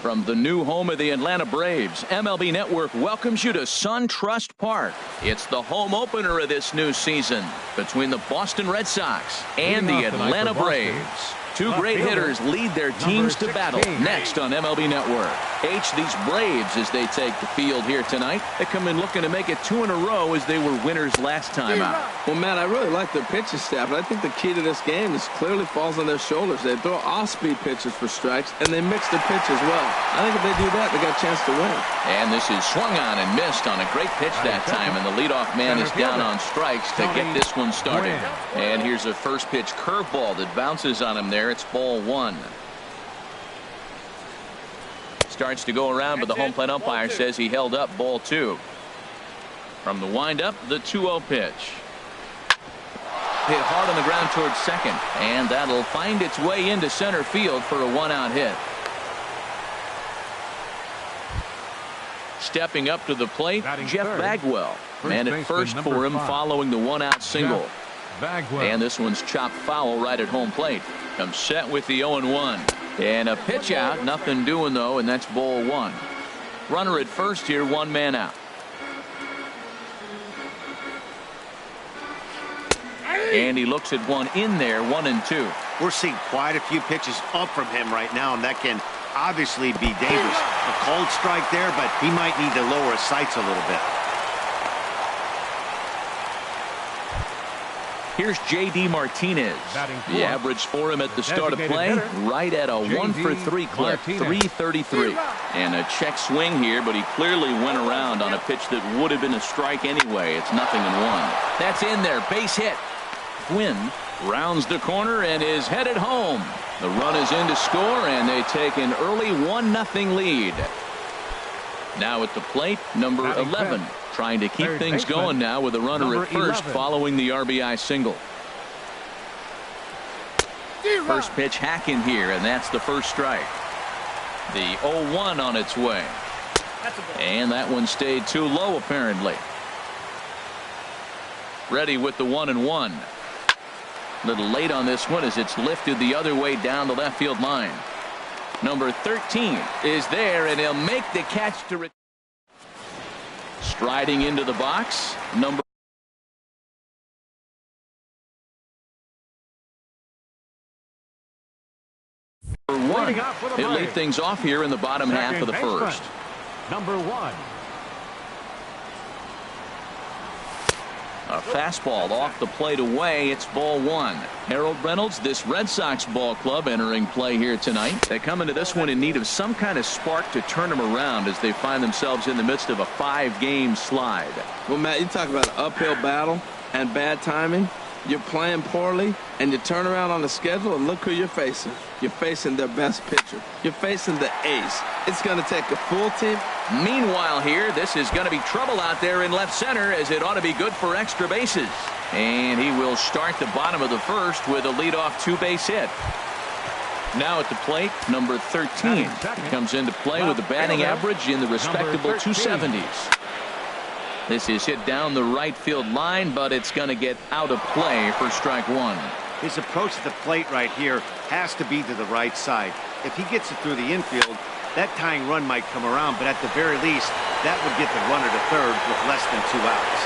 From the new home of the Atlanta Braves, MLB Network welcomes you to SunTrust Park. It's the home opener of this new season between the Boston Red Sox and the Atlanta Braves. Two great hitters lead their teams to battle next on MLB Network. These Braves, as they take the field here tonight, they come in looking to make it 2 in a row as they were winners last time out. Well, Matt, I really like their pitching staff, and I think the key to this game is clearly falls on their shoulders. They throw off-speed pitches for strikes, and they mix their pitch as well. I think if they do that, they got a chance to win. And this is swung on and missed on a great pitch that time, and the leadoff man is down on strikes to get this one started. And here's a first pitch curveball that bounces on him there. It's ball 1. Starts to go around, but the home plate umpire says he held up ball 2. From the windup, the 2-0 pitch. Hit hard on the ground towards second, and that'll find its way into center field for a 1-out hit. Stepping up to the plate, Jeff Bagwell. Man at first for him following the 1-out single. And this one's chopped foul right at home plate. Comes set with the 0-1. And a pitch out, nothing doing though, and that's ball 1. Runner at first here, 1 man out. And he looks at one in there, 1-2. We're seeing quite a few pitches up from him right now, and that can obviously be dangerous. A cold strike there, but he might need to lower his sights a little bit. Here's J.D. Martinez. The average for him at the start of play, right at a 1-for-3 clip, 333. And a check swing here, but he clearly went around on a pitch that would have been a strike anyway. It's 0-1. That's in there, base hit. Quinn rounds the corner and is headed home. The run is in to score, and they take an early 1-0 lead. Now at the plate, number 11. Trying to keep things going now with a runner at first following the RBI single. First pitch hacking here, and that's the first strike. The 0-1 on its way. And that one stayed too low apparently. Ready with the 1-1. A little late on this one as it's lifted the other way down the left field line. Number 13 is there, and he'll make the catch to striding into the box, number 1. He'll lead things off here in the bottom half of the first. Number 1. A fastball off the plate away. It's ball 1. Harold Reynolds, this Red Sox ball club entering play here tonight. They come into this one in need of some kind of spark to turn them around as they find themselves in the midst of a 5-game slide. Well, Matt, you talk about an uphill battle and bad timing. You're playing poorly, and you turn around on the schedule, and look who you're facing. You're facing their best pitcher. You're facing the ace. It's going to take a full team. Meanwhile here, this is going to be trouble out there in left center, as it ought to be good for extra bases. And he will start the bottom of the first with a leadoff 2-base hit. Now at the plate, number 13 comes into play with a batting average in the respectable 270s. This is hit down the right field line, but it's going to get out of play for strike 1. His approach to the plate right here has to be to the right side. If he gets it through the infield, that tying run might come around, but at the very least, that would get the runner to third with less than 2 outs.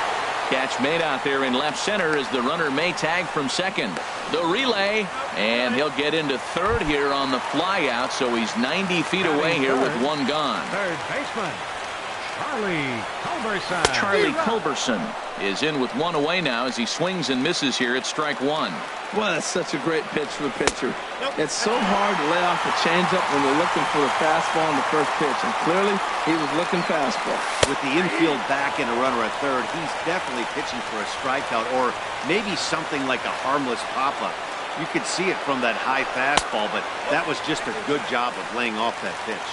Catch made out there in left center as the runner may tag from second. The relay, and he'll get into third here on the fly out, so he's 90 feet away here with 1 gone. Third baseman, Charlie Culberson is in with 1 away now as he swings and misses here at strike 1. Well, that's such a great pitch for the pitcher. It's so hard to lay off a changeup when you're looking for the fastball in the first pitch, and clearly he was looking fastball. With the infield back and a runner at third, he's definitely pitching for a strikeout or maybe something like a harmless pop-up. You could see it from that high fastball, but that was just a good job of laying off that pitch.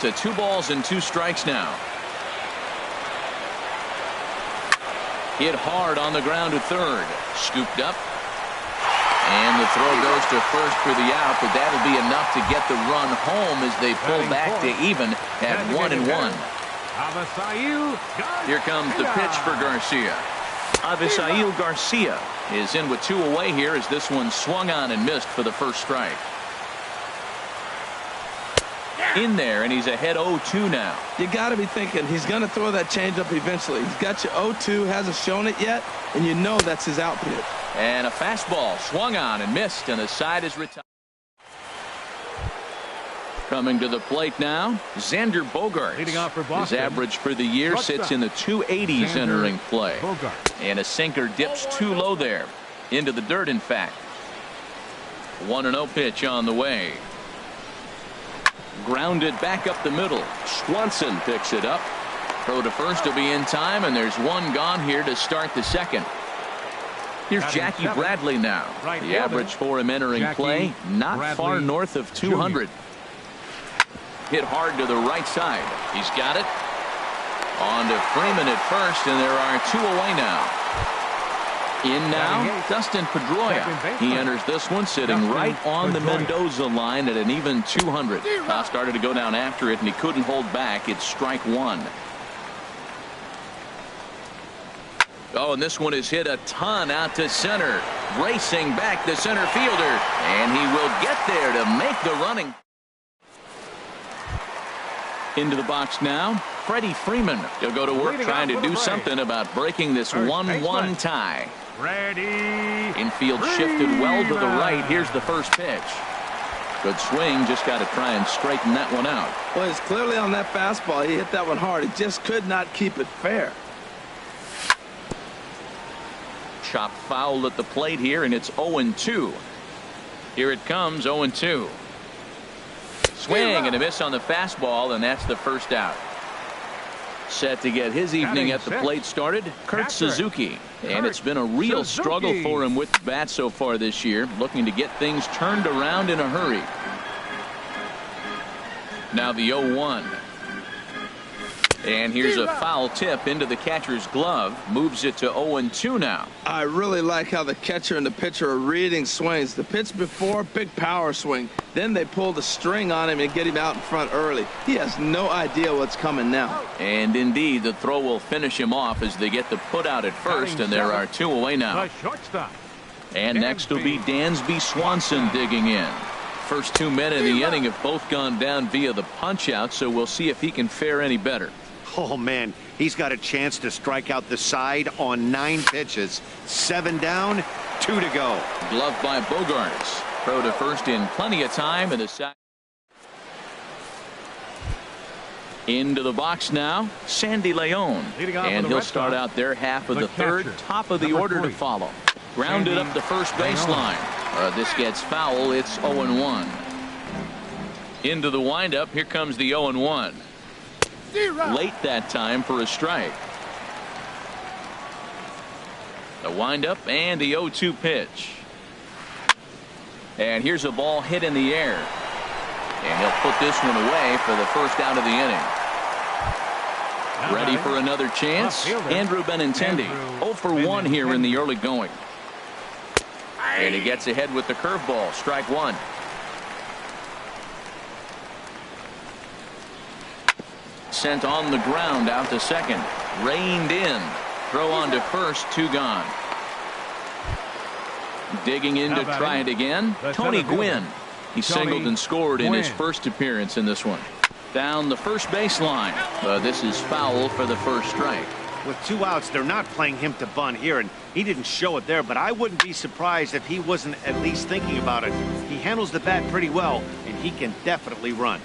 To 2 balls and 2 strikes now. Hit hard on the ground to third. Scooped up. And the throw goes to first for the out, but that'll be enough to get the run home as they pull back to even at 1-1. Here comes the pitch for Garcia. Avisail Garcia is in with 2 away here as this one swung on and missed for the first strike. in there, and he's ahead 0-2 now. You got to be thinking he's going to throw that changeup eventually. He's got you 0-2, hasn't shown it yet, and you know that's his out pitch. And a fastball swung on and missed, and the side is retired. Coming to the plate now, Xander Bogaerts. Leading off for Boston. His average for the year sits in the 280s Xander entering play. Bogaerts. And a sinker dips too low there. Into the dirt, in fact. 1-0 pitch on the way. Grounded back up the middle. Swanson picks it up. Throw to first to be in time, and there's one gone here to start the second. Here's Jackie Bradley now. The average for him entering play, not far north of 200. Hit hard to the right side. He's got it. On to Freeman at first, and there are 2 away now. In now, Dustin Pedroia. He enters this one sitting right on the Mendoza line at an even 200. Started to go down after it, and he couldn't hold back. It's strike one. Oh, and this one is hit a ton out to center. Racing back the center fielder, and he will get there to make the running. Into the box now, Freddie Freeman. He'll go to work trying to do something about breaking this 1-1 tie. Ready. Infield shifted well to the right. Here's the first pitch. Good swing. Just got to try and straighten that one out. Well, he's clearly on that fastball. He hit that one hard. He just could not keep it fair. Chop foul at the plate here, and it's 0-2. Here it comes, 0-2. Swing and a miss on the fastball, and that's the first out. Set to get his evening at the plate started, Kurt Suzuki. And it's been a real struggle for him with the bat so far this year, looking to get things turned around in a hurry. Now the 0-1. And here's a foul tip into the catcher's glove. Moves it to 0-2 now. I really like how the catcher and the pitcher are reading swings. The pitch before, big power swing. Then they pull the string on him and get him out in front early. He has no idea what's coming now. And indeed, the throw will finish him off as they get the put out at first, and there are 2 away now. The shortstop. And next will be Dansby Swanson digging in. First 2 men in the inning have both gone down via the punch out, so we'll see if he can fare any better. Oh, man, he's got a chance to strike out the side on 9 pitches. 7 down, 2 to go. Glove by Bogaerts. Throw to first in plenty of time, and the sack. Into the box now, Sandy Leon. And he'll start out their half of the third, top of the order to follow. Grounded up the first baseline. This gets foul. It's 0-1. Into the windup. Here comes the 0-1. Late that time for a strike. The windup and the 0-2 pitch. And here's a ball hit in the air. And he'll put this one away for the first out of the inning. Ready for another chance? Andrew Benintendi. 0-for-1 here in the early going. And he gets ahead with the curveball. Strike one. Sent on the ground out to second. Reined in. Throw on to first. 2 gone. Digging in to try it again. Tony Gwynn. He singled and scored in his first appearance in this one. Down the first baseline. This is foul for the first strike. With 2 outs, they're not playing him to bunt here, and he didn't show it there, but I wouldn't be surprised if he wasn't at least thinking about it. He handles the bat pretty well, and he can definitely run.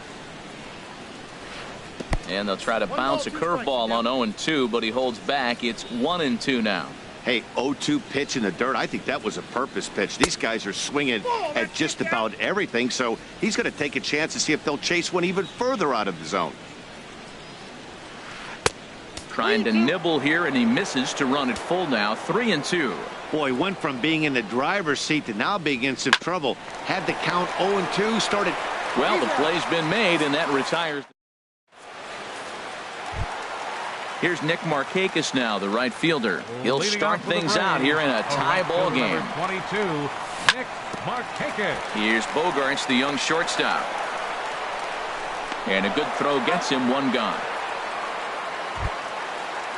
And they'll try to bounce a curveball on 0-2, but he holds back. It's 1-2 now. Hey, 0-2 pitch in the dirt. I think that was a purpose pitch. These guys are swinging at just about everything, so he's going to take a chance to see if they'll chase one even further out of the zone. Trying to nibble here, and he misses to run it full now. 3-2. Boy, went from being in the driver's seat to now being in some trouble. Had the count 0-2, started. Well, the play's been made, and that retires. Here's Nick Markakis now, the right fielder. He'll start things out here in a tie ball game. 22, Nick Markakis. Here's Bogaerts, the young shortstop. And a good throw gets him. 1 gone.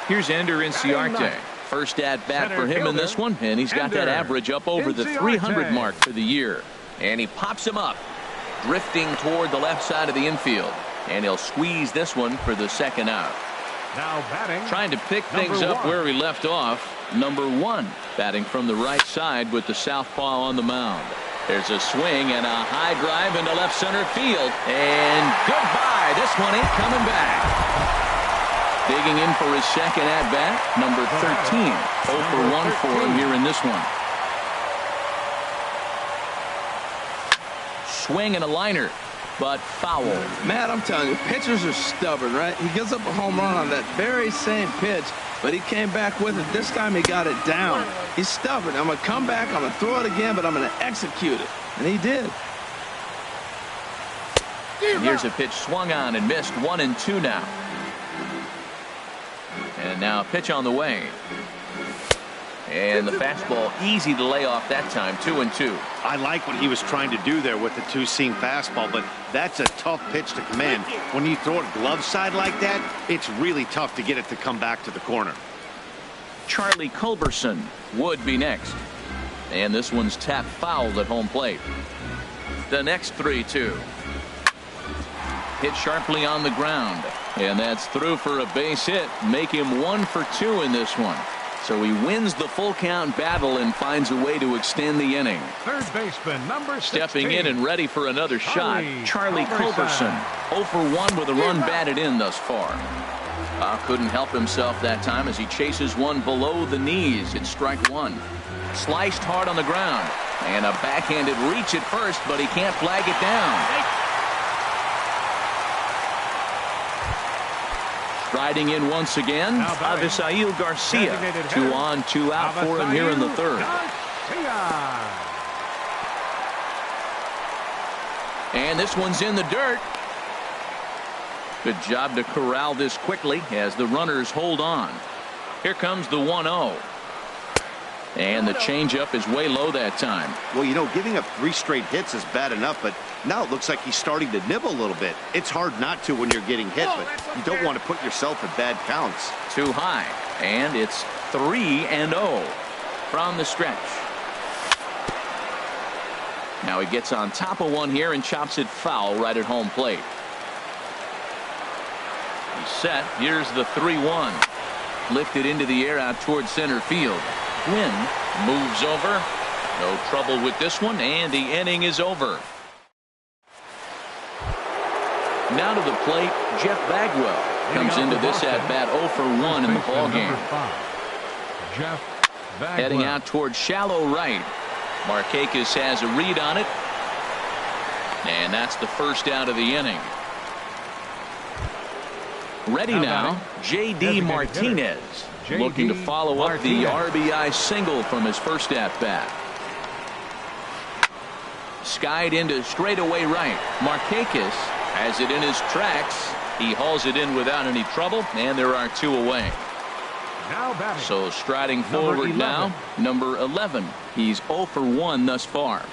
Here's Ender Inciarte. First at bat for him in this one, and he's got that average up over the 300 mark for the year. And he pops him up, drifting toward the left side of the infield. And he'll squeeze this one for the second out. Now batting. Trying to pick things up where we left off. Number 1 batting from the right side with the southpaw on the mound. There's a swing and a high drive into left center field. And goodbye. This one ain't coming back. Digging in for his second at-bat, number 13. 0 for 1 for him here in this one. Swing and a liner, but foul. Man, I'm telling you, pitchers are stubborn, right? He gives up a home run on that very same pitch, but he came back with it. This time he got it down. He's stubborn. I'm going to come back, I'm going to throw it again, but I'm going to execute it. And he did. And here's a pitch swung on and missed. 1-2 now. And now a pitch on the way. And the fastball easy to lay off that time. 2-2. I like what he was trying to do there with the two-seam fastball, but that's a tough pitch to command. When you throw it glove side like that, it's really tough to get it to come back to the corner. Charlie Culberson would be next. And this one's tapped foul at home plate. The next 3-2. Hit sharply on the ground. And that's through for a base hit. Make him 1 for 2 in this one. So he wins the full count battle and finds a way to extend the inning. Third baseman, number 16. Stepping in and ready for another shot, Charlie Culberson. 0 for 1 with a run batted in thus far. Couldn't help himself that time as he chases one below the knees. It's strike 1. Sliced hard on the ground. And a backhanded reach at first, but he can't flag it down. Riding in once again, Avisail Garcia. 2 on, 2 out for him here in the third. And this one's in the dirt. Good job to corral this quickly as the runners hold on. Here comes the 1-0. And the changeup is way low that time. Well, you know, giving up 3 straight hits is bad enough, but now it looks like he's starting to nibble a little bit. It's hard not to when you're getting hit, but you don't want to put yourself at bad counts. Too high. And it's 3-0 from the stretch. Now he gets on top of one here and chops it foul right at home plate. He's set. Here's the 3-1. Lifted into the air out towards center field. Quinn moves over. No trouble with this one, and the inning is over. Now to the plate, Jeff Bagwell comes into this at-bat 0 for 1 in the ballgame. Heading out towards shallow right. Markakis has a read on it. And that's the first out of the inning. Ready now, J.D. Martinez. Looking to follow up the RBI single from his first at-bat. Skied into straightaway right. Markakis has it in his tracks. He hauls it in without any trouble, and there are 2 away. So striding forward now, number 11. He's 0 for 1 thus far.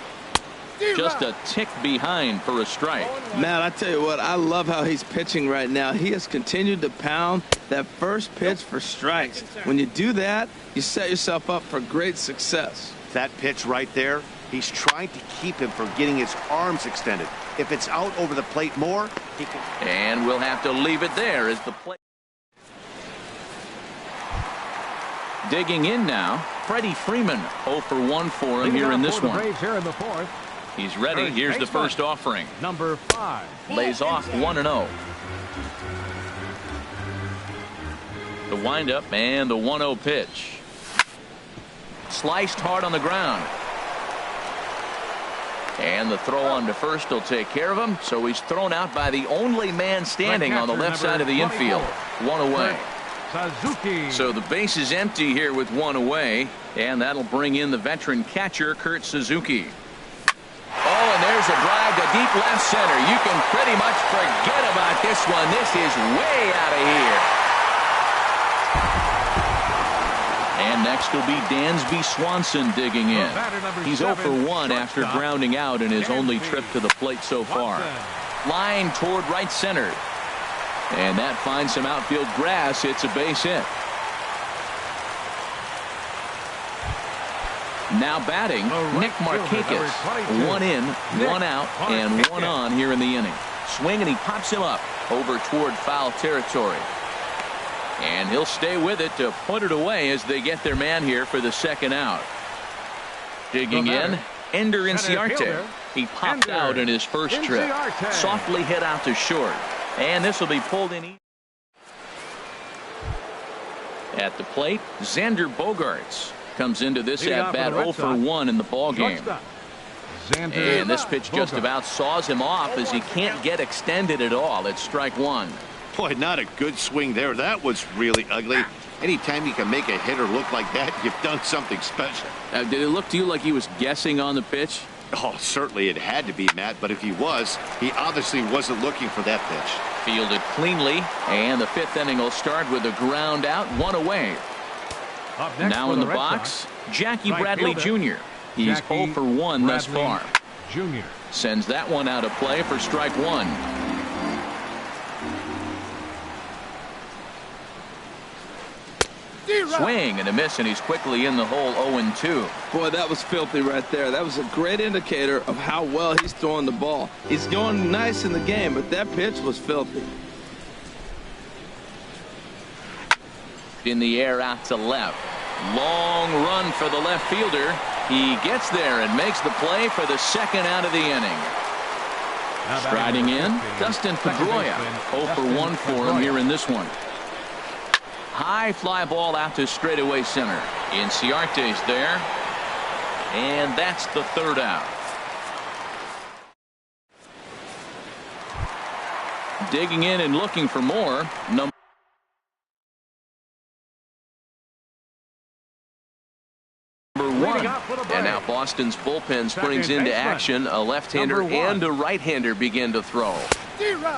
Just a tick behind for a strike. Man, I tell you what, I love how he's pitching right now. He has continued to pound that first pitch for strikes. When you do that, you set yourself up for great success. That pitch right there, he's trying to keep him from getting his arms extended. If it's out over the plate more, he can. And we'll have to leave it there as the plate. Digging in now, Freddie Freeman. 0 for 1 for him here in this one. He's ready. Here's the first offering. Number 5. Lays off 1-0. The windup and the 1-0 pitch. Sliced hard on the ground. And the throw on to first will take care of him. So he's thrown out by the only man standing on the left side of the infield. 1 away. Suzuki. So the base is empty here with 1 away. And that'll bring in the veteran catcher, Kurt Suzuki. Oh, and there's a drive to deep left center. You can pretty much forget about this one. This is way out of here. And next will be Dansby Swanson digging in. He's 0 for 1 after grounding out in his only trip to the plate so far. Line toward right center. And that finds some outfield grass. It's a base hit. Now batting, Nick Markakis. 1 in, 1 out, and 1 on here in the inning. Swing, and he pops him up. over toward foul territory. And he'll stay with it to put it away as they get their man here for the second out. Digging in, Ender Inciarte. He popped out in his first trip. Softly hit out to short. And this will be pulled in. At the plate, Xander Bogaerts comes into this at-bat 0 for 1 in the ballgame. And this pitch just about saws him off as he can't get extended at all. It's strike one. Boy, not a good swing there. That was really ugly. Anytime you can make a hitter look like that, you've done something special. Did it look to you like he was guessing on the pitch? Oh, certainly it had to be, Matt, but if he was, he obviously wasn't looking for that pitch. Fielded cleanly, and the fifth inning will start with a ground out, one away. Now in the box, Jackie Bradley Jr. He's 0 for 1 thus far. Jr. Sends that one out of play for strike one. Swing and a miss, and he's quickly in the hole 0-2. Boy, that was filthy right there. That was a great indicator of how well he's throwing the ball. He's going nice in the game, but that pitch was filthy. In the air out to left. Long run for the left fielder. He gets there and makes the play for the second out of the inning. Striding in, Dustin Pedroia. 0 for 1 for him here in this one. High fly ball out to straightaway center. Inciarte's there. And that's the third out. Digging in and looking for more. Number one. And now Boston's bullpen springs into action. A left-hander and a right-hander begin to throw.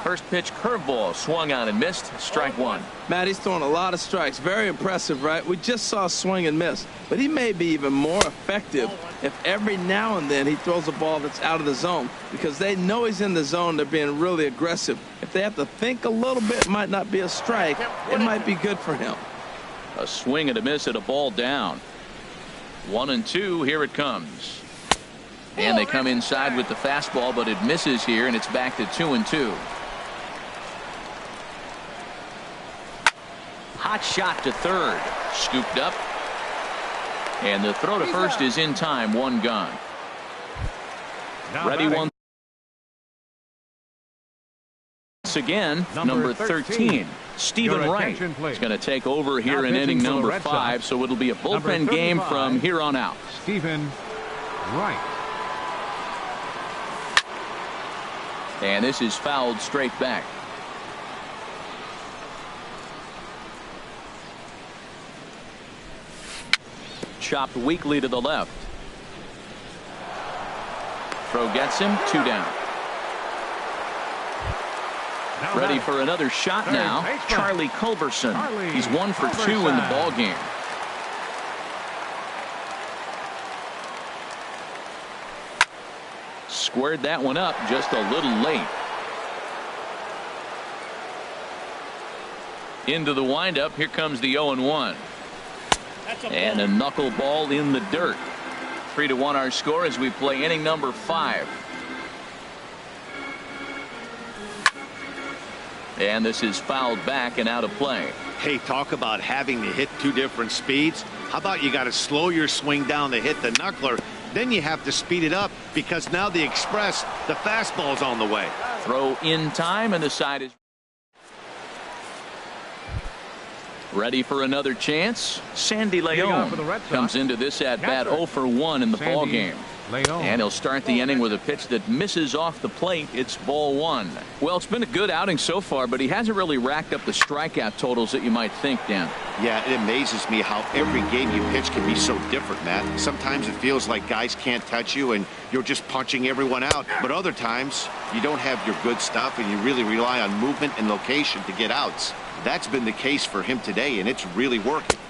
First pitch curveball swung on and missed. Strike one. Matt, he's throwing a lot of strikes. Very impressive, right? We just saw a swing and miss. But he may be even more effective if every now and then he throws a ball that's out of the zone. Because they know he's in the zone. They're being really aggressive. If they have to think a little bit, it might not be a strike. It might be good for him. A swing and a miss at a ball down. 1-2. Here it comes. And they come inside with the fastball, but it misses here, and it's back to 2-2. Hot shot to third. Scooped up. And the throw to first is in time. One gone. Ready one. Once again, number 13. Stephen Wright is going to take over here in inning number 5, so it'll be a bullpen game from here on out. Stephen Wright. And this is fouled straight back. Chopped weakly to the left. Throw gets him. 2 down. Ready for another shot now. Charlie Culberson. He's 1 for 2 in the ball game. Squared that one up just a little late. Into the windup. Here comes the 0-1. And a knuckleball in the dirt. 3-1 our score as we play inning number 5. And this is fouled back and out of play. Hey, talk about having to hit 2 different speeds. How about you got to slow your swing down to hit the knuckler? Then you have to speed it up because now the express, the fastball's on the way. Throw in time, and the side is ready for another chance. Sandy Leon comes into this at bat 0 for 1 in the ball game. And he'll start the inning with a pitch that misses off the plate. It's ball 1. Well, it's been a good outing so far, but he hasn't really racked up the strikeout totals that you might think, Dan. Yeah, it amazes me how every game you pitch can be so different, Matt. Sometimes it feels like guys can't touch you and you're just punching everyone out. But other times you don't have your good stuff and you really rely on movement and location to get outs. That's been the case for him today, and it's really working.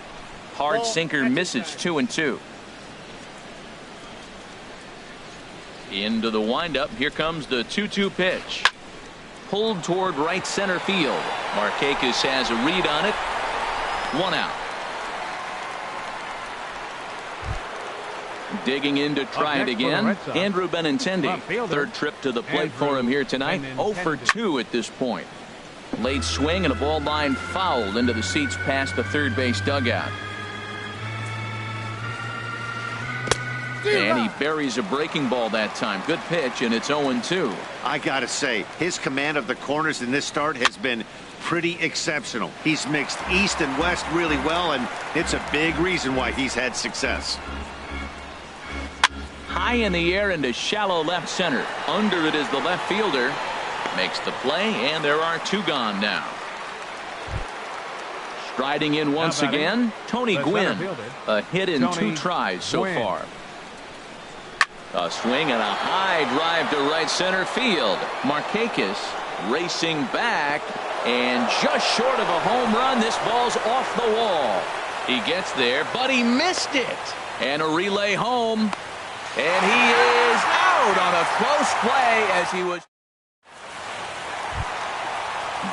Hard sinker misses. 2-2. Into the windup. Here comes the 2-2 pitch. Pulled toward right center field. Markakis has a read on it. 1 out. Digging in to try it again. Andrew Benintendi. Third trip to the plate for him here tonight. 0 for 2 at this point. late swing and a ball line fouled into the seats past the third base dugout. And he buries a breaking ball that time. Good pitch, and it's 0-2. I gotta say, his command of the corners in this start has been pretty exceptional. He's mixed east and west really well, and it's a big reason why he's had success. High in the air into shallow left center. Under it is the left fielder. Makes the play, and there are 2 gone now. Striding in once again, Tony Gwynn. A hit in 2 tries so far. A swing and a high drive to right center field. Markakis racing back, and just short of a home run. This ball's off the wall. He gets there, but he missed it. And a relay home. And he is out on a close play as he was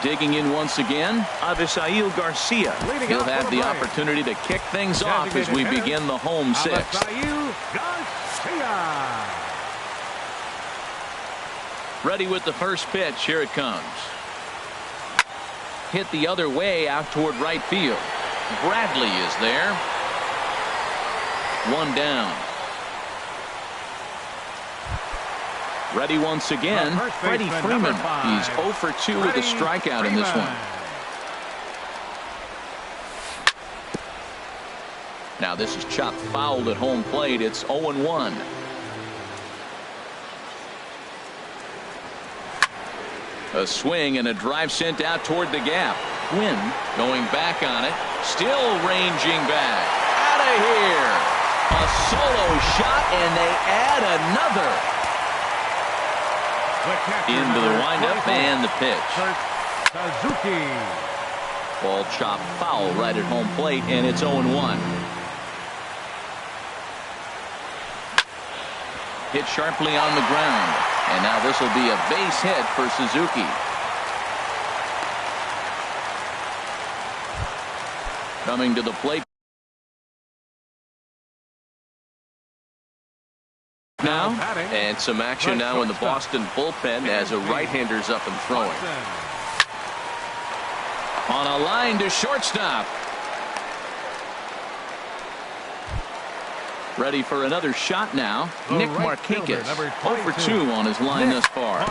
digging in once again. Avisail Garcia. He'll have the opportunity to kick things off as we begin the home 6th. Ready with the first pitch. Here it comes. Hit the other way out toward right field. Bradley is there. 1 down. Ready once again, Freddie Freeman. He's 0 for 2 with a strikeout in this one. Now this is chopped foul at home plate. It's 0-1. A swing and a drive sent out toward the gap. Gwynn going back on it. Still ranging back. Out of here. A solo shot, and they add another. Into the windup and the pitch. Ball chopped foul right at home plate, and it's 0-1. Hit sharply on the ground, and now this will be a base hit for Suzuki. Coming to the plate now, and some action now in the Boston bullpen as a right-hander's up and throwing. On a line to shortstop. Ready for another shot now. Nick Markakis, 0 for 2 on his line thus far.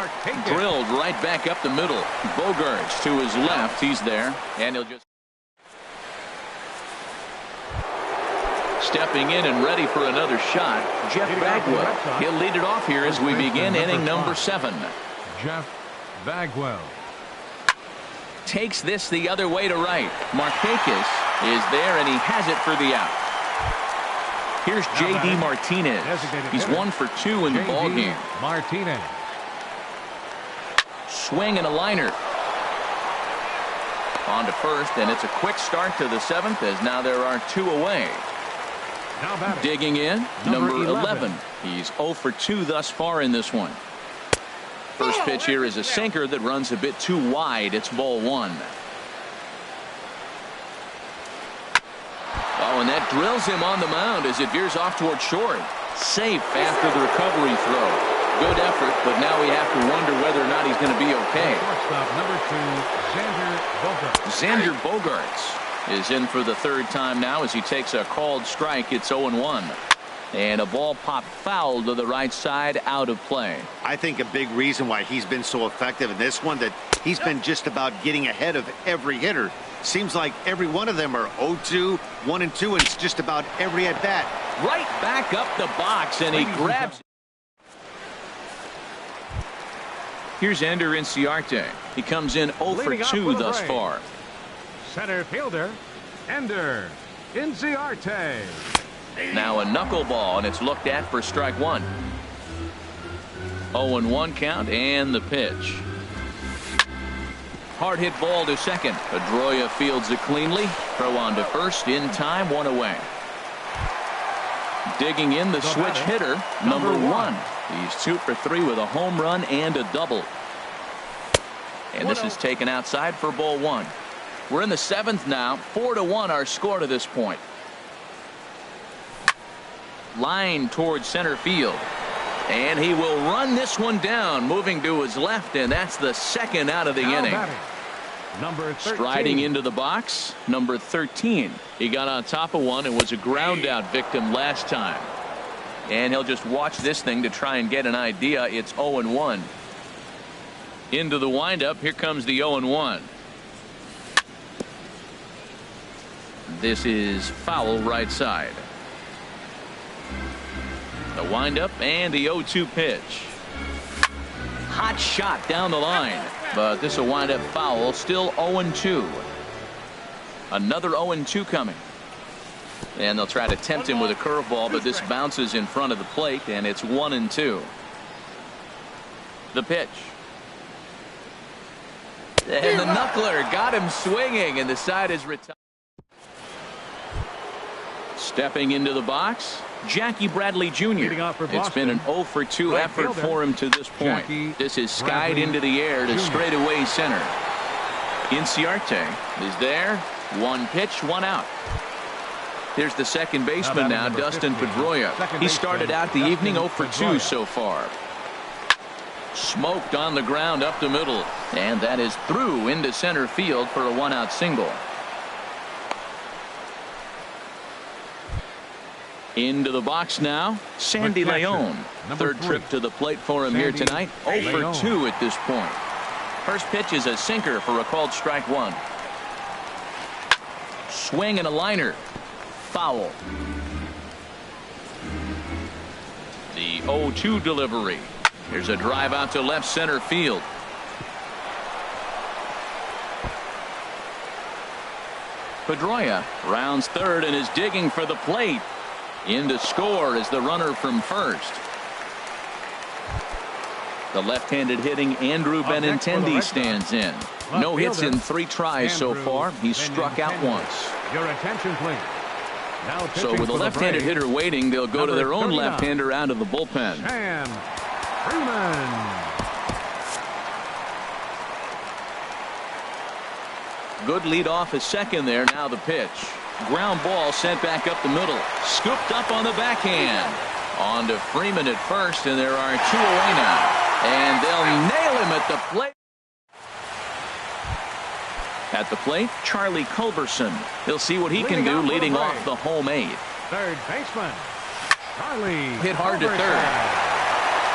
Drilled right back up the middle. Bogarts to his left. He's there, and he'll just stepping in and ready for another shot. Jeff Bagwell. He'll lead it off here as we begin inning number 7. Jeff Bagwell takes this the other way to right. Markakis is there, and he has it for the out. Here's J.D. Martinez. He's 1 for 2 in the ballgame. Martinez. Swing and a liner. On to first, and it's a quick start to the 7th as now there are 2 away. Digging in, number 11. He's 0 for 2 thus far in this one. First pitch here is a sinker that runs a bit too wide. It's ball 1. Oh, and that drills him on the mound as it veers off toward short. Safe after the recovery throw. Good effort, but now we have to wonder whether or not he's going to be okay. Number 2, Xander Bogarts is in for the 3rd time now as he takes a called strike. It's 0-1. And a ball popped foul to the right side, out of play. I think a big reason why he's been so effective in this one, that he's been just about getting ahead of every hitter. Seems like every one of them are 0-2, 1-2, and it's just about every at bat. Right back up the box, and he grabs. Here's Ender Inciarte. He comes in 0 for 2 thus far. Center fielder, Ender Inciarte. Now a knuckleball, and it's looked at for strike 1. 0-1 count, and the pitch. Hard hit ball to second. Pedroia fields it cleanly. Throw on to first in time, 1 away. Digging in the switch hitter, number 1. He's 2 for 3 with a home run and a double. And this is taken outside for ball 1. We're in the 7th now. 4-1 our score to this point. Line towards center field. And he will run this one down, moving to his left, and that's the 2nd out of the inning. Number 13. Striding into the box, number 13. He got on top of one and was a ground out victim last time. And he'll just watch this thing to try and get an idea. It's 0-1. Into the windup. Here comes the 0-1. This is foul right side. The windup and the 0-2 pitch. Hot shot down the line, but this will wind up foul. Still 0-2. Another 0-2 coming. And they'll try to tempt him with a curveball, but this bounces in front of the plate, and it's 1-2. The pitch. And the knuckler got him swinging, and the side is retired. Stepping into the box, Jackie Bradley Jr. It's been an 0-for-2 effort for him to this point. This is skied into the air to straightaway center. Inciarte is there. One pitch, one out. Here's the second baseman now, Dustin Pedroia. He started out the evening 0-for-2 so far. Smoked on the ground up the middle, and that is through into center field for a one-out single. Into the box now, Sandy Leon. Third trip to the plate for him here tonight. 0-for-2 at this point. First pitch is a sinker for a called strike one. Swing and a liner. Foul. The 0-2 delivery. Here's a drive out to left center field. Pedroia rounds third and is digging for the plate. In to score is the runner from first. The left-handed hitting Andrew Benintendi stands in. No hits in 3 tries so far. He's struck out once. Your attention, please. So with a left-handed hitter waiting, they'll go to their own left-hander out of the bullpen. Sam Freeman. Good lead off his second there. Now the pitch. Ground ball sent back up the middle. Scooped up on the backhand. On to Freeman at first, and there are 2 away now. And they'll nail him at the plate. At the plate, Charlie Culberson. He'll see what he can do leading off the home 8th. Third baseman, Charlie Hit hard to Culberson. third.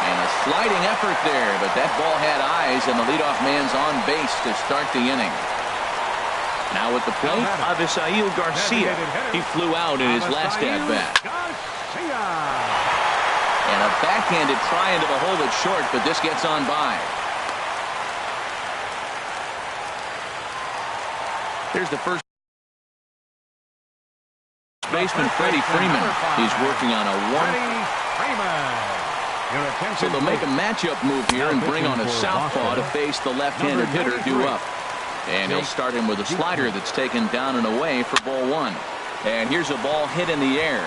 And a sliding effort there, but that ball had eyes, and the leadoff man's on base to start the inning. Now at the plate, Avisail Garcia. He flew out in his last at-bat. And a backhanded try into the hole that's short, but this gets on by. Here's the first baseman, Freddie Freeman. He's working on a one. So they'll make a matchup move here and bring on a southpaw to face the left-handed hitter due up. And he'll start him with a slider that's taken down and away for ball 1. And here's a ball hit in the air.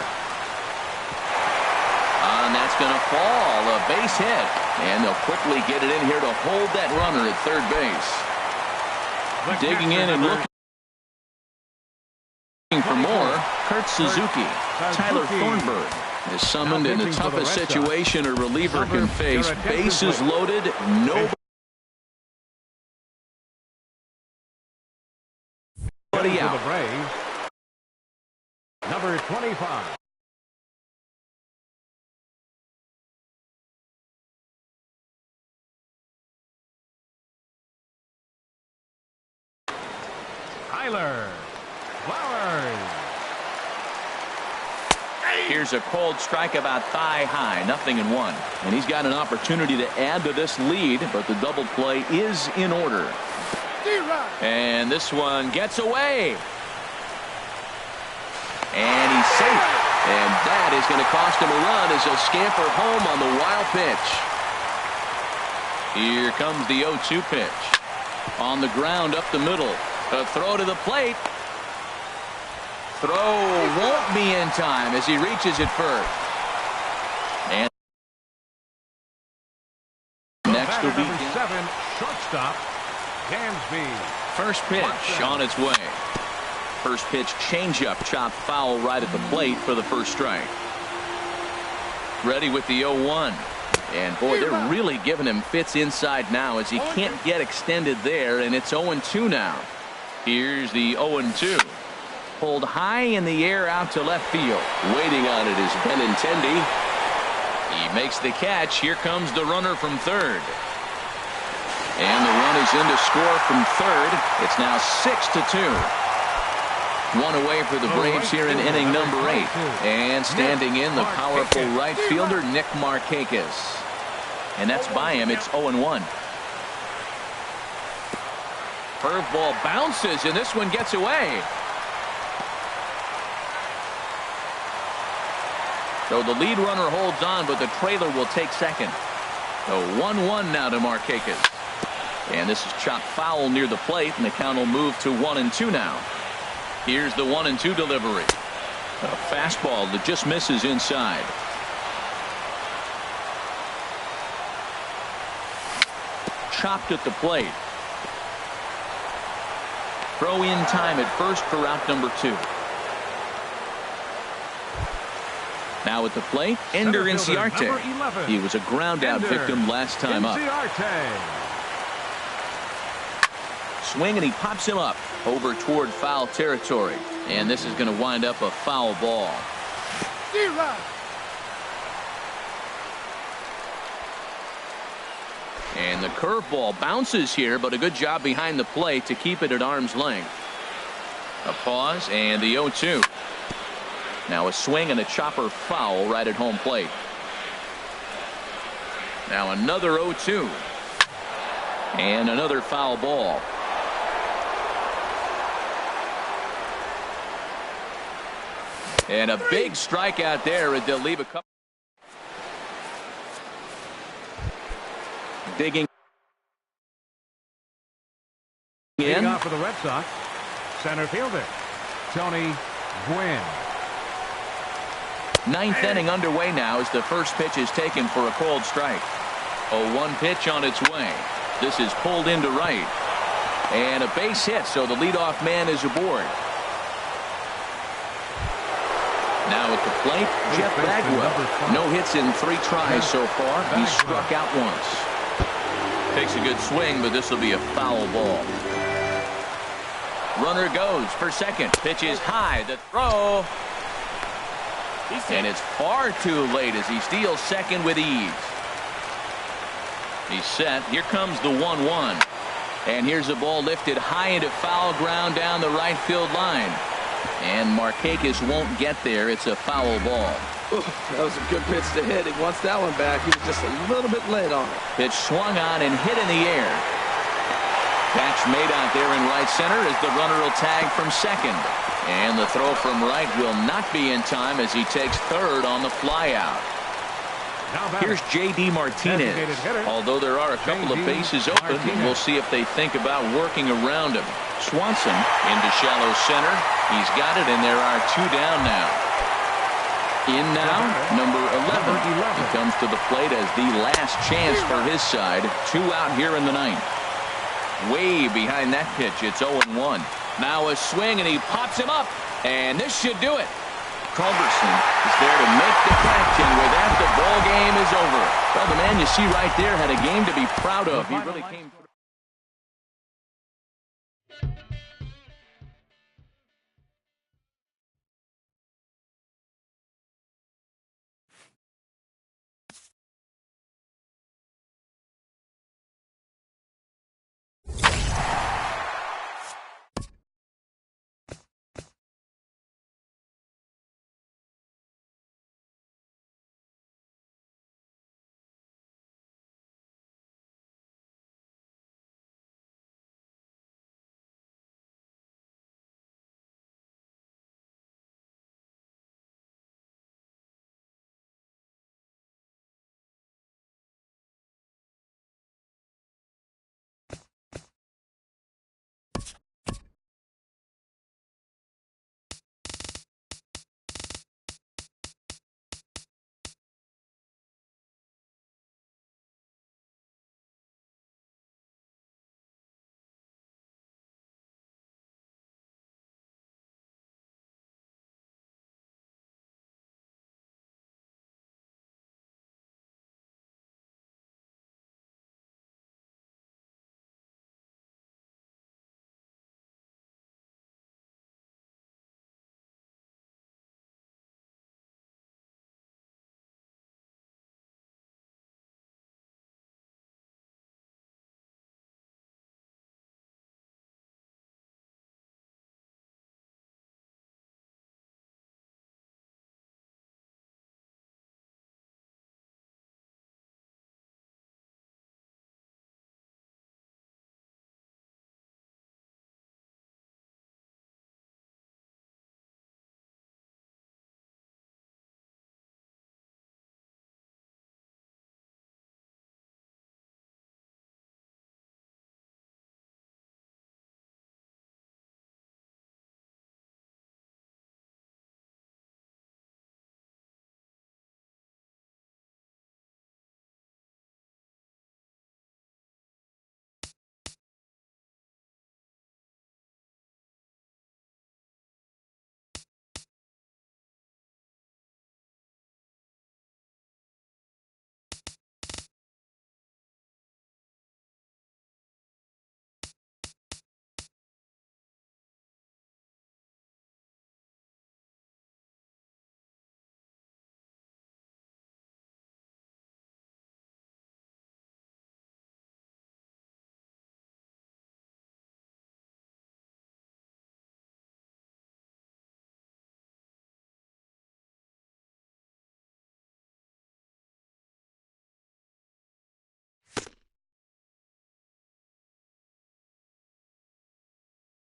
And that's going to fall. A base hit. And they'll quickly get it in here to hold that runner at third base. Digging in and looking for more, Kurt Suzuki. Tyler Thornburg is summoned in the toughest situation a reliever can face. Bases loaded, nobody out. Number 25. Tyler Flowers. Here's a cold strike about thigh high, 0-1. And he's got an opportunity to add to this lead, but the double play is in order. And this one gets away. And he's safe. And that is going to cost him a run as he'll scamper home on the wild pitch. Here comes the 0-2 pitch. On the ground up the middle. A throw to the plate. Throw won't be in time as he reaches it first. And next will be number 7, shortstop, Dansby. First pitch on its way. First pitch changeup chopped foul right at the plate for the first strike. Ready with the 0-1. And boy, they're really giving him fits inside now as he can't get extended there, and it's 0-2 now. Here's the 0-2. Pulled high in the air out to left field. Waiting on it is Benintendi. He makes the catch. Here comes the runner from third. And the run is in to score from third. It's now 6-2. One away for the Braves here in inning number 8. And standing in, the powerful right fielder, Nick Markakis. And that's by him. It's 0-1. Curveball bounces, and this one gets away. So the lead runner holds on, but the trailer will take second. So 1-1 now to Markakis. And this is chopped foul near the plate, and the count will move to 1-2 now. Here's the 1-2 delivery. A fastball that just misses inside. Chopped at the plate. Throw in time at first for out number 2. Now at the plate, Ender Inciarte. He was a ground out victim last time up. Swing, and he pops him up over toward foul territory. And this is going to wind up a foul ball. And the curveball bounces here, but a good job behind the plate to keep it at arm's length. A pause, and the 0-2. Now a swing and a chopper foul right at home plate. Now another 0-2. And another foul ball. And a big strikeout there as they'll leave a couple. Digging in. Off for the Red Sox, center fielder Tony Gwynn. Ninth inning underway now as the first pitch is taken for a called strike. A 1 pitch on its way. This is pulled into right. And a base hit, so the leadoff man is aboard. Now at the plate, Jeff Bagwell. No hits in 3 tries so far. He's struck out once. Takes a good swing, but this will be a foul ball. Runner goes for second. Pitch is high. The throw. And it's far too late as he steals second with ease. He's set. Here comes the 1-1. And here's a ball lifted high into foul ground down the right field line. And Markakis won't get there. It's a foul ball. Ooh, that was a good pitch to hit. He wants that one back. He was just a little bit late on it. Pitch swung on and hit in the air. Catch made out there in right center as the runner will tag from second. And the throw from right will not be in time as he takes third on the flyout. Here's J.D. Martinez. Although there are a couple of bases open, and we'll see if they think about working around him. Swanson into shallow center. He's got it, and there are 2 down now. In now, number 11. He comes to the plate as the last chance for his side. 2 out here in the 9th. Way behind that pitch, it's 0-1. Now a swing, and he pops him up, and this should do it. Culberson is there to make the catch, and with that, the ball game is over. Well, the man you see right there had a game to be proud of. He really came through.